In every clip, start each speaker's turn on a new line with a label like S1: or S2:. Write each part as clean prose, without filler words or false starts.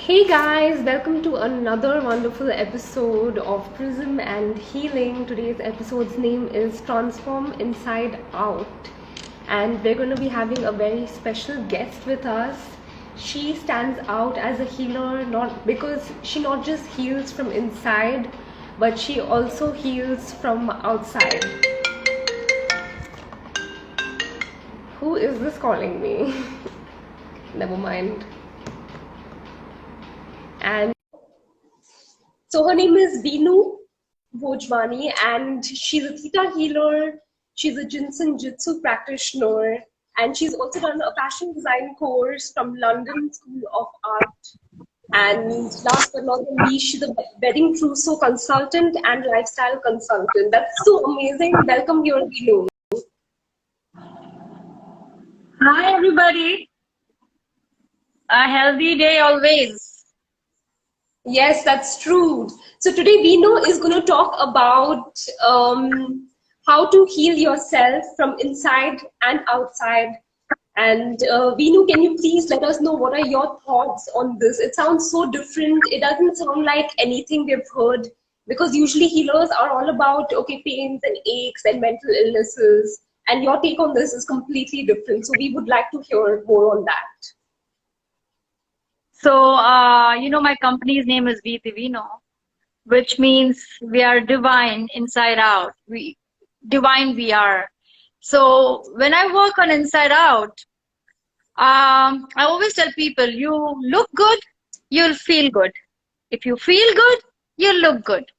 S1: Hey guys, welcome to another wonderful episode of Prism and Healing. Today's episode's name is Transform Inside Out, and we're going to be having a very special guest with us. She stands out as a healer not because she not just heals from inside, but she also heals from outside. Who is this calling me? Never mind. And so her name is Veenu Bhojwani, and she's a Theta healer. She's a Jin Shin Jyutsu practitioner, and she's also done a fashion design course from London School of Art. And last but not least, she's a Wedding Trousseau Consultant and lifestyle consultant. That's so amazing. Welcome here, Veenu.
S2: Hi, everybody. A healthy day always.
S1: Yes, that's true. So today Veenu is going to talk about how to heal yourself from inside and outside. And Veenu, can you please let us know what are your thoughts on this? It sounds so different. It doesn't sound like anything we've heard, because usually healers are all about, okay, pains and aches and mental illnesses. And your take on this is completely different. So we would like to hear more on that.
S2: So, my company's name is Veenu, which means we are divine inside out. Divine we are. So when I work on inside out, I always tell people, you look good, you'll feel good. If you feel good, you'll look good.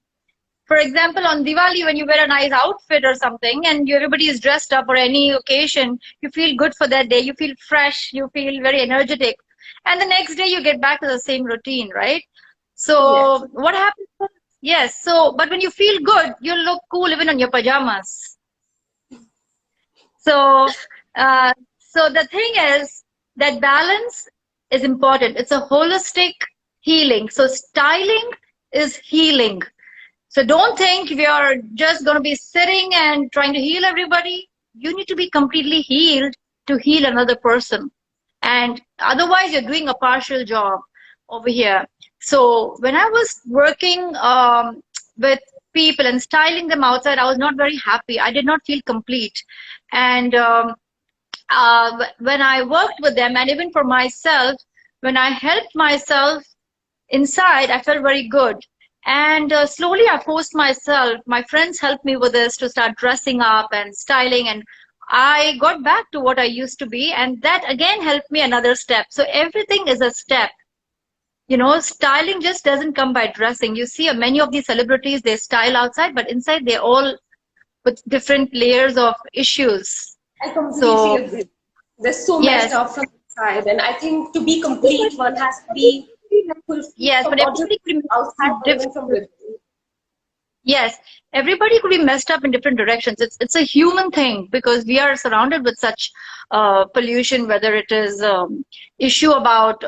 S2: For example, on Diwali, when you wear a nice outfit or something and everybody is dressed up for any occasion, you feel good for that day. You feel fresh. You feel very energetic. And the next day you get back to the same routine, right? So
S1: Yes.
S2: what happens? Yes. So, but when you feel good, you look cool even on your pajamas. So, so the thing is that balance is important. It's a holistic healing. So styling is healing. So don't think we are just going to be sitting and trying to heal everybody. You need to be completely healed to heal another person. And otherwise, you're doing a partial job over here. So when I was working with people and styling them outside, I was not very happy. I did not feel complete. And when I worked with them, and even for myself, when I helped myself inside, I felt very good. And slowly I forced myself. My friends helped me with this to start dressing up and styling, and I got back to what I used to be, and that again helped me another step. So everything is a step. Styling just doesn't come by dressing. You see many of these celebrities, they style outside, but inside they're all with different layers of issues.
S1: I completely
S2: So
S1: agree. They're so messed
S2: yes,
S1: up from inside, and I think to be complete, one has to be fulfilled
S2: yes,
S1: from
S2: but
S1: not just
S2: everybody could be
S1: outside, but even from
S2: different.
S1: within.
S2: Yes, everybody could be messed up in different directions. It's a human thing because we are surrounded with such pollution, whether it is issue about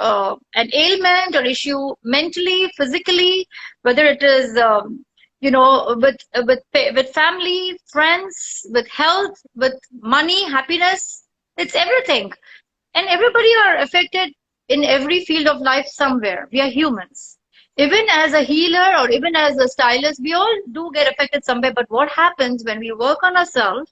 S2: an ailment or issue mentally, physically, whether it is with family, friends, with health, with money, happiness. It's everything, and everybody are affected in every field of life somewhere. We are humans. Even as a healer or even as a stylist, we all do get affected somewhere. But what happens when we work on ourselves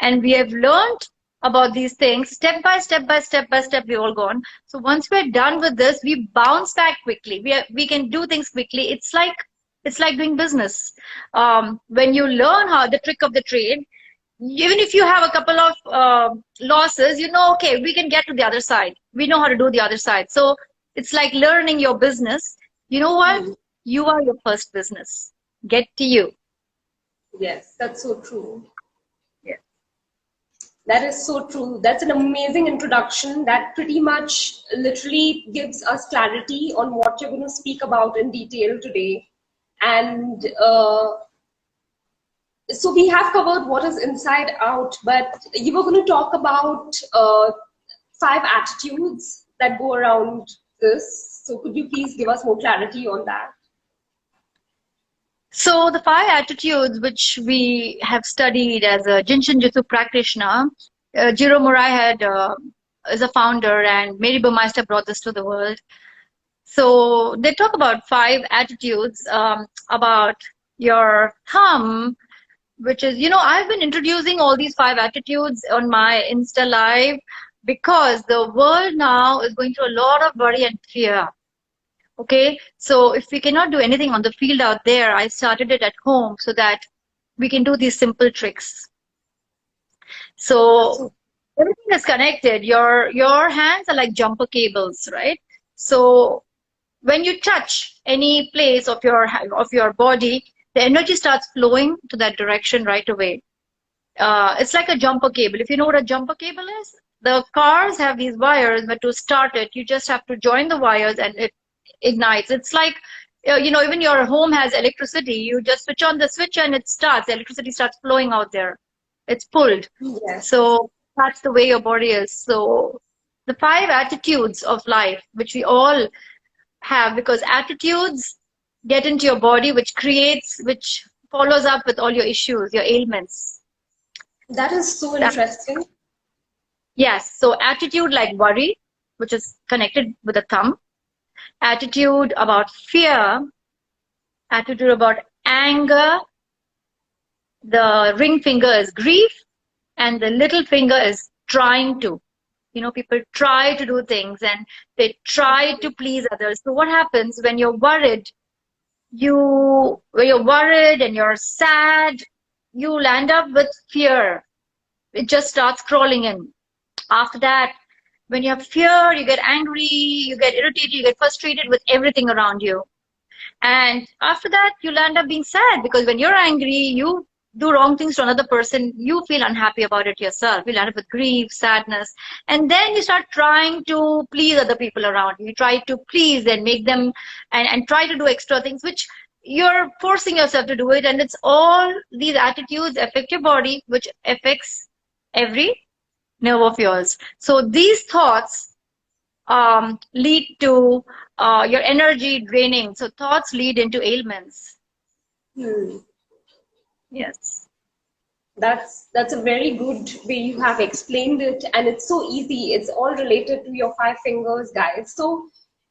S2: and we have learned about these things step by step by step by step, we all gone. So once we're done with this, we bounce back quickly. We can do things quickly. It's like doing business. When you learn how the trick of the trade, even if you have a couple of losses, okay, we can get to the other side. We know how to do the other side. So it's like learning your business. You know what?
S1: Mm.
S2: You are your first business. Get to you.
S1: Yes, that's so true.
S2: Yeah.
S1: That is so true. That's an amazing introduction that pretty much literally gives us clarity on what you're going to speak about in detail today. And so we have covered what is inside out, but you were going to talk about 5 attitudes that go around this. So could you please give us more clarity on that?
S2: So the 5 attitudes which we have studied as a Jin Shin Jyutsu practitioner, Jiro Murai had is a founder, and Mary Burmeister brought this to the world. So they talk about 5 attitudes about your thumb, which is, I've been introducing all these 5 attitudes on my Insta Live because the world now is going through a lot of worry and fear. Okay, so if we cannot do anything on the field out there, I started it at home so that we can do these simple tricks. So everything is connected. Your hands are like jumper cables, right? So when you touch any place of your body, the energy starts flowing to that direction right away. It's like a jumper cable. If you know what a jumper cable is, the cars have these wires, but to start it, you just have to join the wires and it ignites. It's like, even your home has electricity. You just switch on the switch and it starts. The electricity starts flowing out there. It's pulled.
S1: Yes.
S2: So that's the way your body is. So the 5 attitudes of life, which we all have, because attitudes get into your body, which follows up with all your issues, your ailments.
S1: That is so interesting.
S2: Yes. So attitude like worry, which is connected with the thumb. Attitude about fear. Attitude about anger. The ring finger is grief. And the little finger is trying to. People try to do things and they try to please others. So what happens when you're worried? When you're worried and you're sad, you'll end up with fear. It just starts crawling in. After that, when you have fear, you get angry, you get irritated, you get frustrated with everything around you. And after that, you'll end up being sad because when you're angry, you do wrong things to another person, you feel unhappy about it yourself. You'll end up with grief, sadness. And then you start trying to please other people around you. You try to please and make them and try to do extra things, which you're forcing yourself to do it. And it's all these attitudes affect your body, which affects every nerve of yours. So these thoughts lead to your energy draining. So thoughts lead into ailments. Yes.
S1: That's a very good way you have explained it, and it's so easy. It's all related to your 5 fingers, guys. So,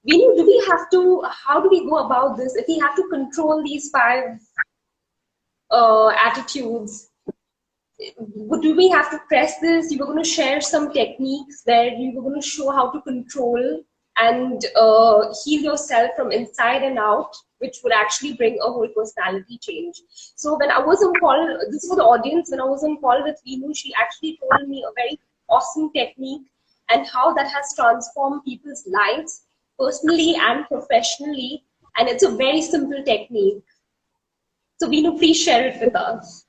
S1: Veenu, how do we go about this? If we have to control these 5 attitudes, do we have to press this? You were going to share some techniques where you were going to show how to control and heal yourself from inside and out, which would actually bring a whole personality change. So when I was on call, this is for the audience, when I was on call with Veenu, she actually told me a very awesome technique and how that has transformed people's lives, personally and professionally. And it's a very simple technique. So Veenu, please share it with us.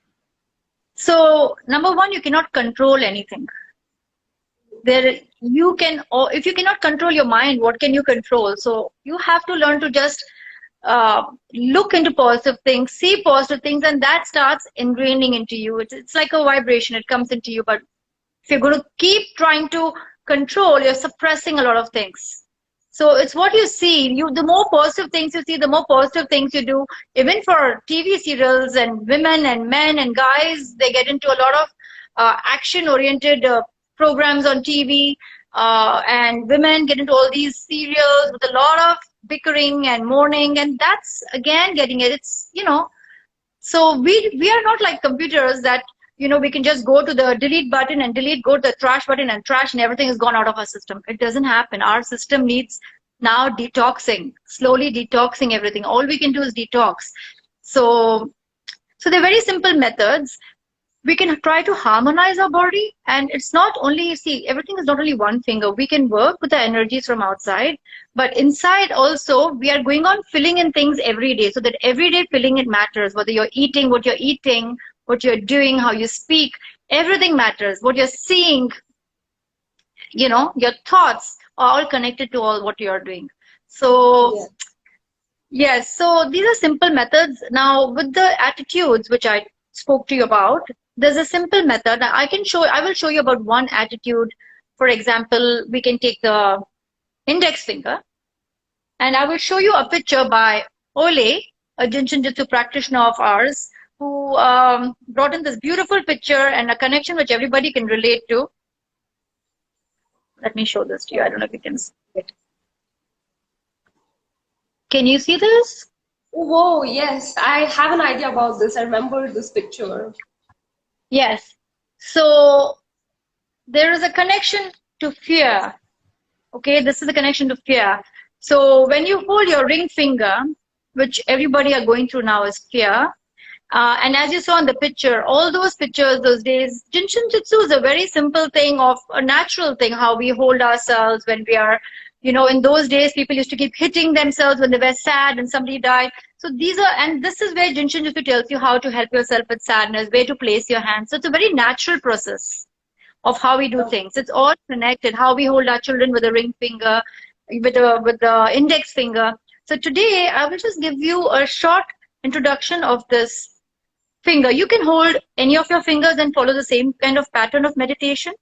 S2: So number 1, you cannot control anything. If you cannot control your mind, what can you control? So you have to learn to just look into positive things, see positive things, and that starts ingraining into you. It's like a vibration, it comes into you. But if you're going to keep trying to control, you're suppressing a lot of things. So it's what you see. The more positive things you see, the more positive things you do. Even for TV serials and women and men and guys, they get into a lot of action-oriented programs on TV, and women get into all these serials with a lot of bickering and mourning, and that's again getting it. It's so we are not like computers that we can just go to the delete button and delete, go to the trash button and trash, and everything is gone out of our system. It doesn't happen. Our system needs now detoxing, slowly detoxing everything. All we can do is detox. So they're very simple methods. We can try to harmonize our body, and it's not only, everything is not only one finger. We can work with the energies from outside, but inside also we are going on filling in things every day, so that every day filling it matters. Whether you're eating, what you're doing, how you speak, everything matters. What you're seeing, your thoughts are all connected to all what you're doing. So yes, so these are simple methods. Now with the attitudes which I spoke to you about, there's a simple method. I will show you about one attitude. For example, we can take the index finger, and I will show you a picture by Ole, a Jin Shin Jyutsu practitioner of ours, who brought in this beautiful picture and a connection which everybody can relate to. Let me show this to you. I don't know if you can see it. Can you see this?
S1: Whoa, yes, I have an idea about this. I remember this picture.
S2: Yes. So there is a connection to fear. Okay, this is the connection to fear. So when you hold your ring finger, which everybody are going through now is fear, and as you saw in the picture, all those pictures, those days, Jin Shin Jyutsu is a very simple thing of a natural thing, how we hold ourselves when we are, in those days, people used to keep hitting themselves when they were sad and somebody died. So and this is where Jin Shin Jyutsu tells you how to help yourself with sadness, where to place your hands. So it's a very natural process of how we do things. It's all connected. How we hold our children with a ring finger, with the index finger. So today I will just give you a short introduction of this finger. You can hold any of your fingers and follow the same kind of pattern of meditation.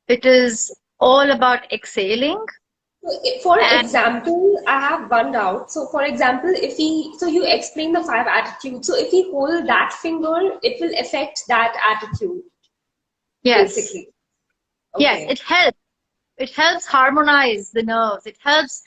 S2: It is all about exhaling.
S1: For
S2: And
S1: example, I have one doubt. So, for example, so you explain the five attitudes. So, if we hold that finger, it will affect that attitude,
S2: yes,
S1: basically.
S2: yes,
S1: Okay.
S2: it helps. It helps harmonize the nerves. It helps,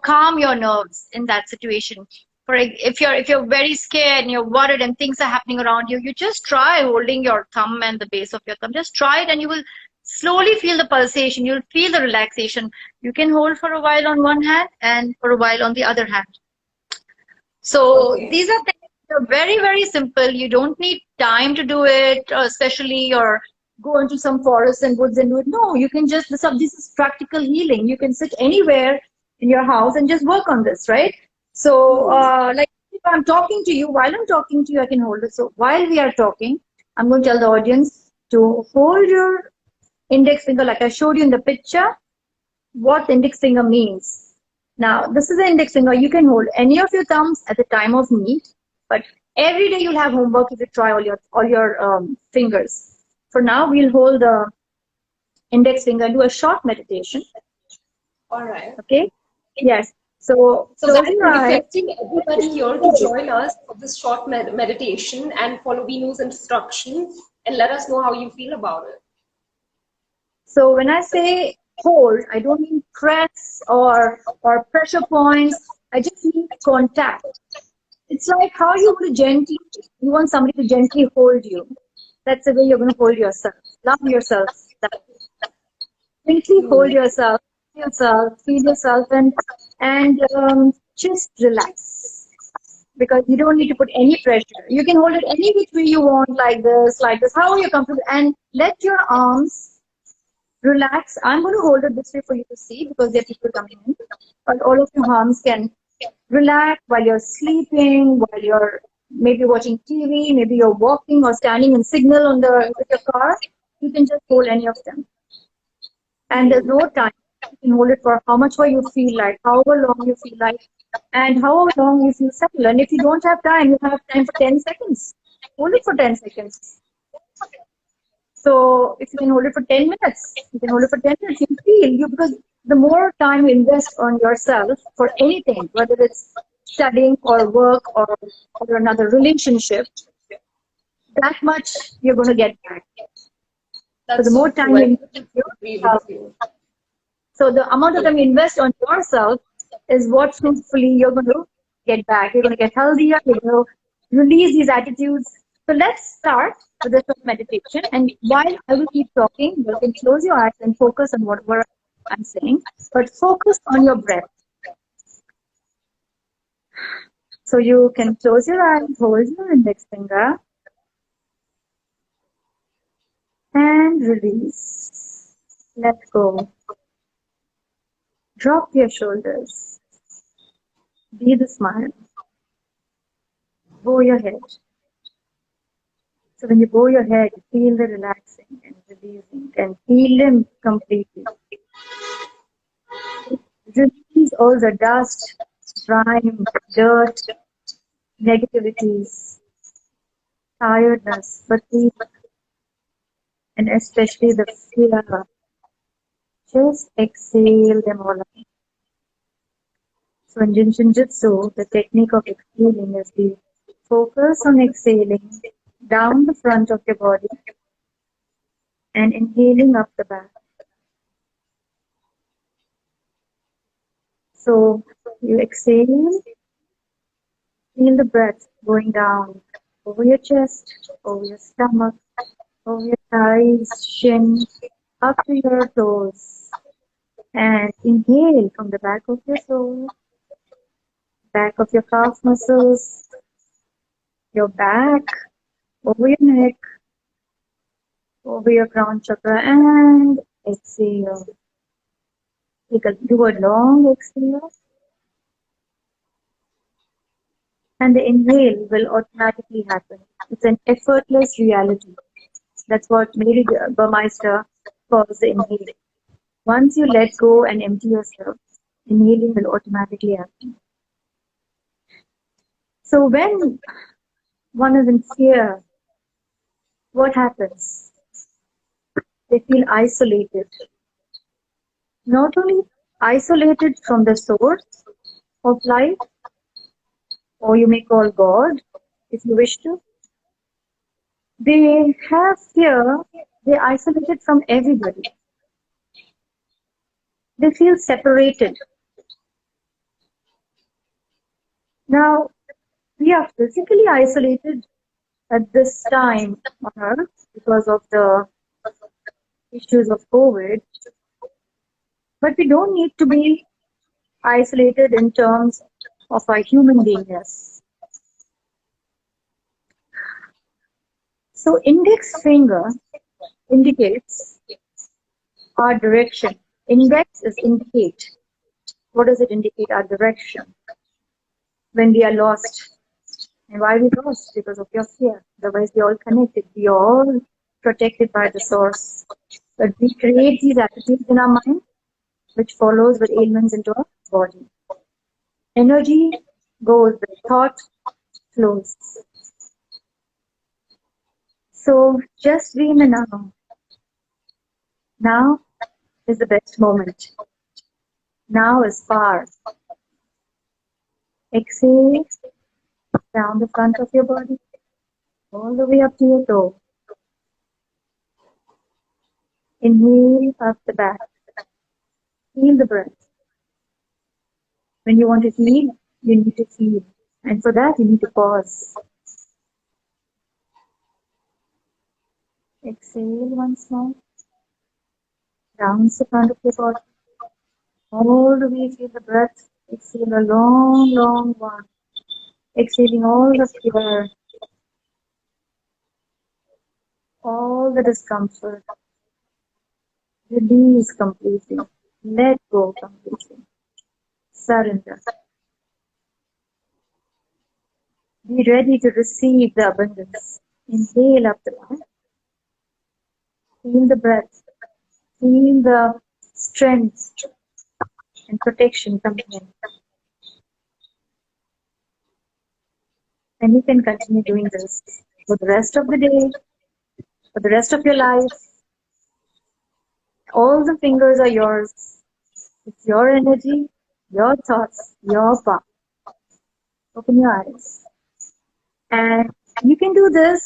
S2: calm your nerves in that situation. If you're very scared and you're worried and things are happening around you, you just try holding your thumb and the base of your thumb. Just try it and you will slowly feel the pulsation. You'll feel the relaxation. You can hold for a while on one hand and for a while on the other hand. So
S1: Okay.
S2: these are things that are very, very simple. You don't need time to do it, especially or go into some forest and woods and do it. No, you can just, this is practical healing. You can sit anywhere in your house and just work on this, right? So,
S1: Hmm.
S2: like if I'm talking to you, while I'm talking to you, I can hold it. So while we are talking, I'm going to tell the audience to hold your index finger like I showed you in the picture, what the index finger means. Now, this is the index finger. You can hold any of your thumbs at the time of need, but every day you'll have homework if you try all your fingers. For now, we'll hold the index finger and do a short meditation.
S1: All right.
S2: Okay? Yes. So
S1: So,
S2: close
S1: guys,
S2: your
S1: we're
S2: eyes.
S1: requesting everybody here to join us for this short meditation and follow Venu's instructions and let us know how you feel about it.
S2: So when I say hold, I don't mean press or pressure points. I just mean contact. It's like how you want somebody to gently hold you. That's the way you're going to hold yourself. Love yourself. Gently hold
S1: Hmm.
S2: yourself, feel yourself, and just relax. Because you don't need to put any pressure. You can hold it any which way you want, like this, how you're comfortable, and let your arms relax. I'm going to hold it this way for you to see because there are people coming in. But all of your arms can relax while you're sleeping, while you're maybe watching TV, maybe you're walking or standing in signal on with your car. You can just hold any of them. And there's
S1: Hmm.
S2: no time. You can hold it for how much more you feel like, however long you feel like, and however long you feel settled. And if you don't have time, you have time for 10 seconds. Hold it for 10 seconds. So if you can hold it for 10 minutes, you can hold it for 10 minutes, you feel you because the more time you invest on yourself for anything, whether it's studying or work or another relationship, that much you're going to get back. So the
S1: That's
S2: more
S1: so true.
S2: time you
S1: I
S2: invest
S1: totally
S2: in
S1: agree with
S2: yourself,
S1: you.
S2: so the amount of time you invest on yourself is what truthfully you're going to get back. You're going to get healthier. You're going to release these attitudes. So let's start with this meditation. And while I will keep talking, you can close your eyes and focus on whatever I'm saying, but focus on your breath. So you can close your eyes, hold your index finger, and release. Let go. Drop your shoulders. Breathe a smile. Bow your head. So when you bow your head, you feel the relaxing and releasing and feel them completely. Release all the dust, grime, dirt, negativities, tiredness, fatigue, and especially the fear. Just exhale them all out. So in Jin Shin Jyutsu, the technique of exhaling is the focus on exhaling down the front of your body and inhaling up the back. So You exhale, feel the breath going down over your chest, over your stomach, over your thighs, shin, up to your toes. And inhale from the back of your soul, back of your calf muscles, your back, over your neck, over your crown chakra, and exhale. Do a long exhale, and the inhale will automatically happen. It's an effortless reality. That's what Mary Burmeister calls the inhale. Once you let go and empty yourself, inhaling will automatically happen. So when one is in fear, what happens? They feel isolated. Not only isolated from the source of life, or you may call God, if you wish to. They have fear, they're isolated from everybody. They feel separated. Now, we are physically isolated at this time on Earth because of the issues of COVID, but we don't need to be isolated in terms of our human beingness. So index finger indicates our direction. Index is indicate. What does it indicate? Our direction. When we are lost. And why we lost? Because of your fear. Otherwise we are all connected. We are all protected by the source. But we create these attitudes in our mind, which follows with ailments into our body. Energy goes, the thought flows. So just be in the now. Now is the best moment. Now is far. Exhale down the front of your body, all the way up to your toe. Inhale up the back. Feel the breath. When you want to heal, you need to feel. And for that, you need to pause. Exhale once more. Down the front of your body. All the way, feel the breath. Exhale a long, long one. Exhaling all the fear, all the discomfort. Release completely. Let go completely. Surrender. Be ready to receive the abundance. Inhale up the back. Feel the breath. Feel the strength and protection coming in. And you can continue doing this for the rest of the day, for the rest of your life. All the fingers are yours. It's your energy, your thoughts, your power. Open your eyes. And you can do this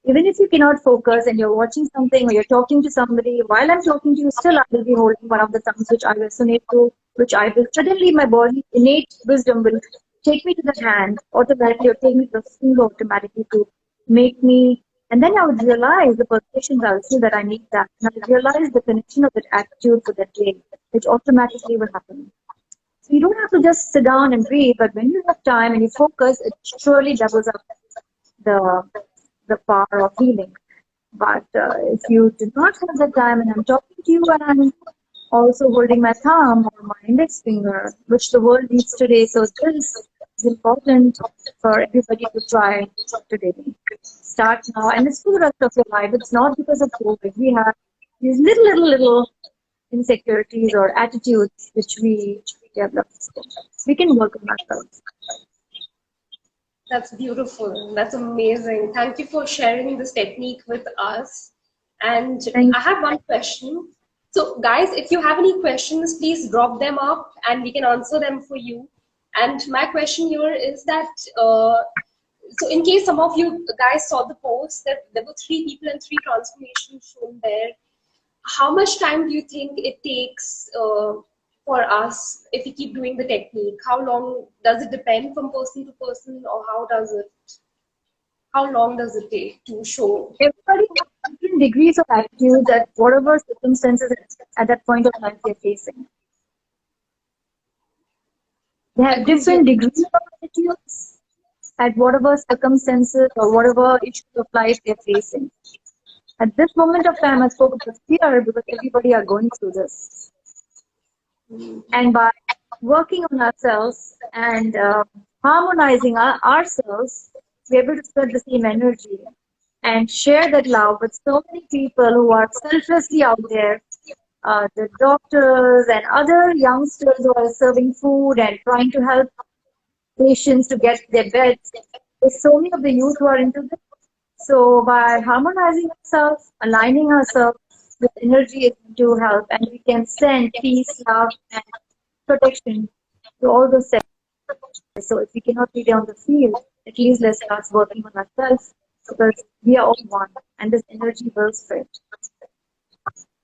S2: even if you cannot focus and you're watching something or you're talking to somebody. While I'm talking to you, still I will be holding one of the thumbs which I resonate to, which I will suddenly, my body, innate wisdom will take me to the hand automatically or take me to the finger automatically to make me, and then I would realize the perceptions I will see that I need that. And I will realize the connection of that attitude for that day, which automatically will happen. So you don't have to just sit down and breathe, but when you have time and you focus, it surely doubles up the power of healing. But if you do not have the time and I'm talking to you and I'm also holding my thumb or my index finger, which the world needs today, so this is important for everybody to try today. Start now, and it's for the rest of your life. It's not because of COVID. We have these little insecurities or attitudes which we develop. We can work on ourselves.
S1: That's beautiful. That's amazing. Thank you for sharing this technique with us. And I have one question. So guys, if you have any questions, please drop them up and we can answer them for you. And my question here is that, so in case some of you guys saw the post that there were 3 people and 3 transformations shown there, how much time do you think it takes for us if we keep doing the technique? How long does it depend from person to person, or how long does it take to show?
S2: Everybody has different degrees of attitude at whatever circumstances at that point of life they're facing. They
S1: I
S2: have
S1: couldn't get
S2: different degrees of attitudes at whatever circumstances or whatever issues of life they're facing. At this moment of time, I spoke about fear because everybody are going through this. And by working on ourselves and harmonizing ourselves, we're able to spread the same energy and share that love with so many people who are selflessly out there, the doctors and other youngsters who are serving food and trying to help patients to get their beds. There's so many of the youth who are into this. So by harmonizing ourselves, aligning ourselves with energy is to help, and we can send peace, love, and protection to all those sectors. So if we cannot be there on the field, at least let's start working on ourselves because we are all one, and this energy will spread.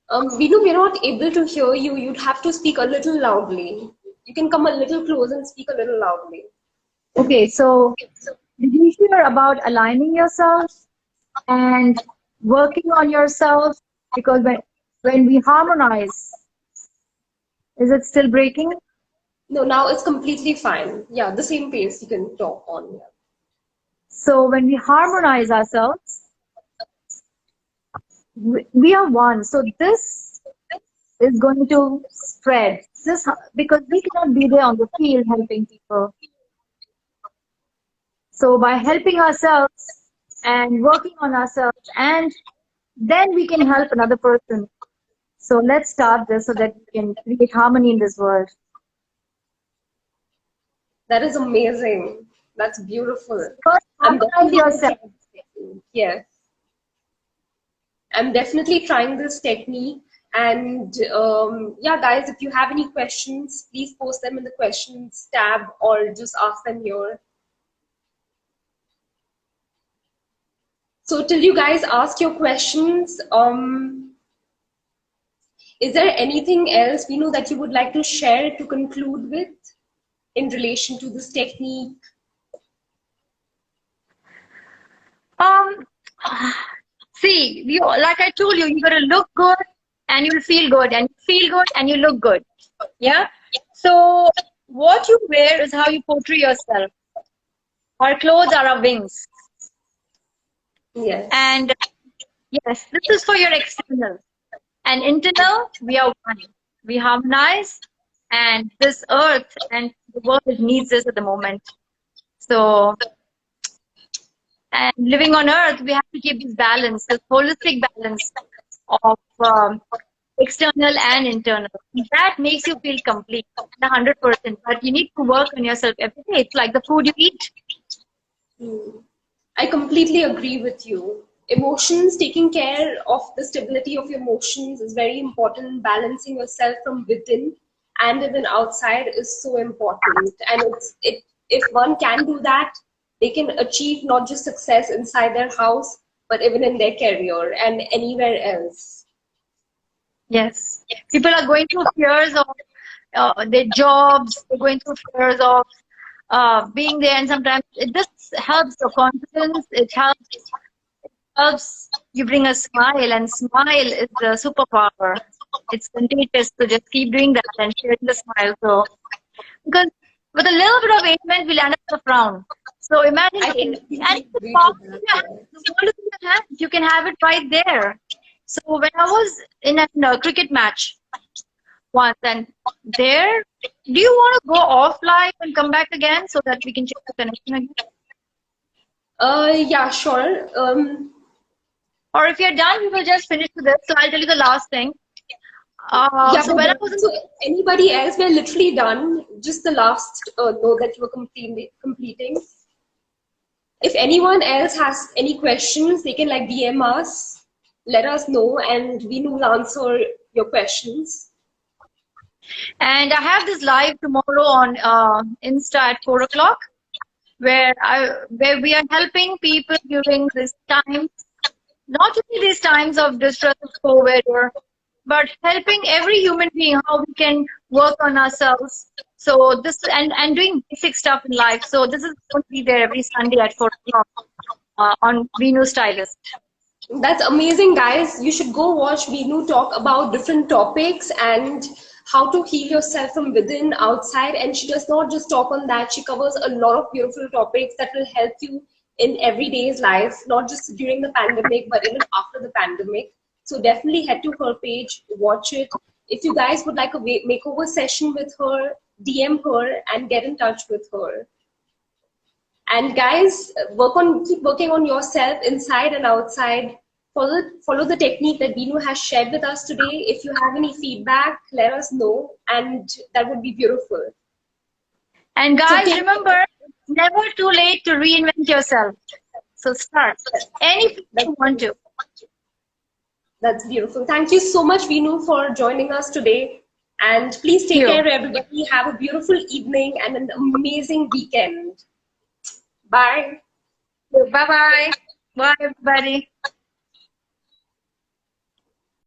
S1: Veenu, we're not able to hear you. You'd have to speak a little loudly. You can come a little closer and speak a little loudly.
S2: Okay, so did you hear about aligning yourself and working on yourself? Because when we harmonize, is it still breaking?
S1: No, now it's completely fine. Yeah, the same pace you can talk on. Yeah.
S2: So when we harmonize ourselves, we are one. So this is going to spread. This because we cannot be there on the field helping people. So by helping ourselves and working on ourselves, and then we can help another person. So let's start this so that we can create harmony in this world.
S1: That is amazing. That's beautiful.
S2: First,
S1: I'm
S2: harmonize
S1: definitely
S2: yourself.
S1: yes. I'm definitely trying this technique. And yeah, guys, if you have any questions, please post them in the questions tab or just ask them here. So till you guys ask your questions, is there anything else, Veenu, that you would like to share to conclude with in relation to this technique?
S2: See, like I told you, you got to look good and you'll feel good, and you feel good and you look good. Yeah. So what you wear is how you portray yourself. Our clothes are our wings.
S1: Yes.
S2: And yes, this is for your external. And internal, we are one. We harmonize, and this earth and the world needs this at the moment. So, and living on earth, we have to keep this balance, this holistic balance of external and internal. That makes you feel complete, 100%. But you need to work on yourself every day. It's like the food you eat.
S1: I completely agree with you. Emotions, taking care of the stability of your emotions is very important. Balancing yourself from within and even outside is so important. And if one can do that, they can achieve not just success inside their house, but even in their career and anywhere else.
S2: Yes. People are going through fears of their jobs, they're going through fears of being there, and sometimes it just helps your confidence, it helps you bring a smile, and smile is the superpower. It's contagious, so just keep doing that and sharing the smile. So, because with a little bit of ailment, we'll end up with a frown. So imagine, and the power in your hands, the world is in your hands. You can have it right there. So when I was in a cricket match once, and there, do you want to go offline and come back again so that we can check the connection again?
S1: Yeah, sure.
S2: Or if you're done, we will just finish with this. So I'll tell you the last thing.
S1: Yeah,
S2: So when I was in
S1: so anybody else, we're literally done. Just the last note that you were completing. If anyone else has any questions, they can like DM us, let us know, and we will answer your questions.
S2: And I have this live tomorrow on Insta at 4 o'clock, where we are helping people during this time, not only these times of distress of COVID, but helping every human being how we can work on ourselves. So this and doing basic stuff in life. So this is going to be there every Sunday at 4 o'clock on Veenu Stylist.
S1: That's amazing, guys. You should go watch Veenu talk about different topics and how to heal yourself from within, outside. And she does not just talk on that, she covers a lot of beautiful topics that will help you in everyday's life, not just during the pandemic, but even after the pandemic. So definitely head to her page, watch it. If you guys would like a makeover session with her, DM her and get in touch with her. And guys, keep working on yourself inside and outside. Follow the technique that Veenu has shared with us today. If you have any feedback, let us know, and that would be beautiful.
S2: And guys, remember, never too late to reinvent yourself. So start anything you want to.
S1: That's beautiful. Thank you so much, Veenu, for joining us today. And please take care, everybody. Have a beautiful evening and an amazing weekend. Bye.
S2: Bye-bye. Bye, everybody.